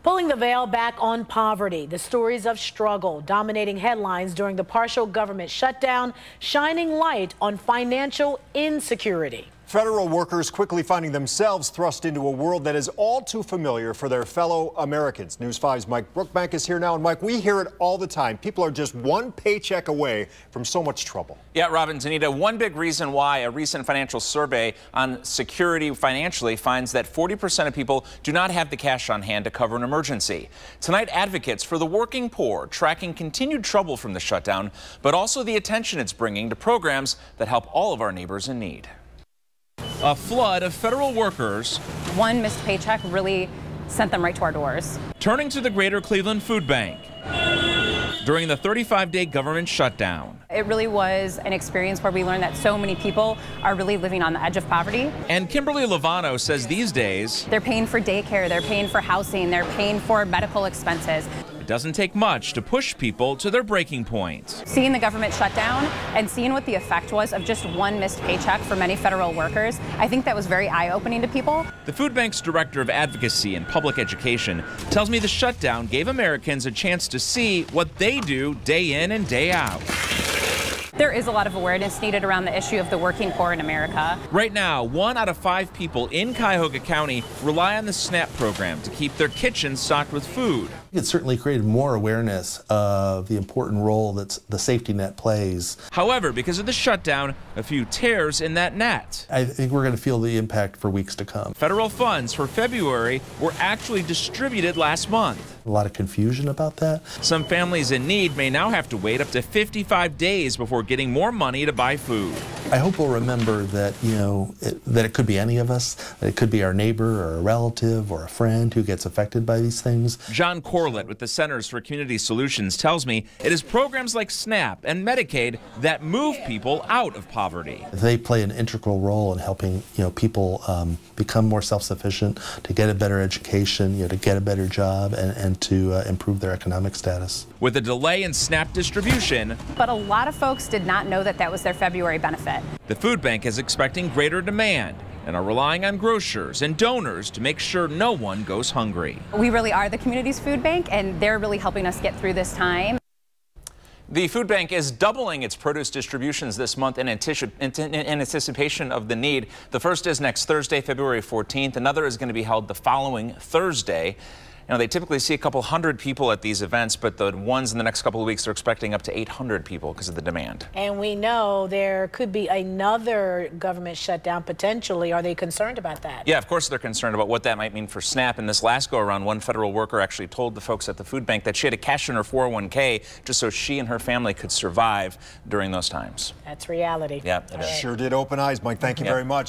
Pulling the veil back on poverty, the stories of struggle dominating headlines during the partial government shutdown, shining light on financial insecurity. Federal workers quickly finding themselves thrust into a world that is all too familiar for their fellow Americans. News 5's Mike Brookbank is here now. And Mike, we hear it all the time. People are just one paycheck away from so much trouble. Yeah, Robin, Anita, one big reason why a recent financial survey on security financially finds that 40% of people do not have the cash on hand to cover an emergency. Tonight, advocates for the working poor tracking continued trouble from the shutdown, but also the attention it's bringing to programs that help all of our neighbors in need. A flood of federal workers. One missed paycheck really sent them right to our doors. Turning to the Greater Cleveland Food Bank during the 35-day government shutdown. It really was an experience where we learned that so many people are really living on the edge of poverty. And Kimberly Lovano says these days they're paying for daycare, they're paying for housing, they're paying for medical expenses. It doesn't take much to push people to their breaking point. Seeing the government shut down and seeing what the effect was of just one missed paycheck for many federal workers, I think that was very eye-opening to people. The food bank's director of advocacy and public education tells me the shutdown gave Americans a chance to see what they do day in and day out. There is a lot of awareness needed around the issue of the working poor in America. Right now, 1 out of 5 people in Cuyahoga County rely on the SNAP program to keep their kitchens stocked with food. It certainly created more awareness of the important role that the safety net plays. However, because of the shutdown, a few tears in that net. I think we're going to feel the impact for weeks to come. Federal funds for February were actually distributed last month. A lot of confusion about that. Some families in need may now have to wait up to 55 days before getting more money to buy food. I hope we'll remember that, that it could be any of us, that it could be our neighbor or a relative or a friend who gets affected by these things. John Corlett with the Centers for Community Solutions tells me it is programs like SNAP and Medicaid that move people out of poverty. They play an integral role in helping people become more self-sufficient, to get a better education, to get a better job, and to improve their economic status. With a delay in SNAP distribution, but a lot of folks did not know that that was their February benefit. The food bank is expecting greater demand and are relying on grocers and donors to make sure no one goes hungry. We really are the community's food bank, and they're really helping us get through this time. The food bank is doubling its produce distributions this month in anticipation of the need. The first is next Thursday, February 14th. Another is going to be held the following Thursday. They typically see a couple hundred people at these events, but the ones in the next couple of weeks are expecting up to 800 people because of the demand. And we know there could be another government shutdown potentially. Are they concerned about that? Yeah, of course they're concerned about what that might mean for SNAP. In this last go-around, one federal worker actually told the folks at the food bank that she had to cash in her 401k just so she and her family could survive during those times. That's reality. Yeah, it is. Sure did open eyes, Mike. Thank you very much.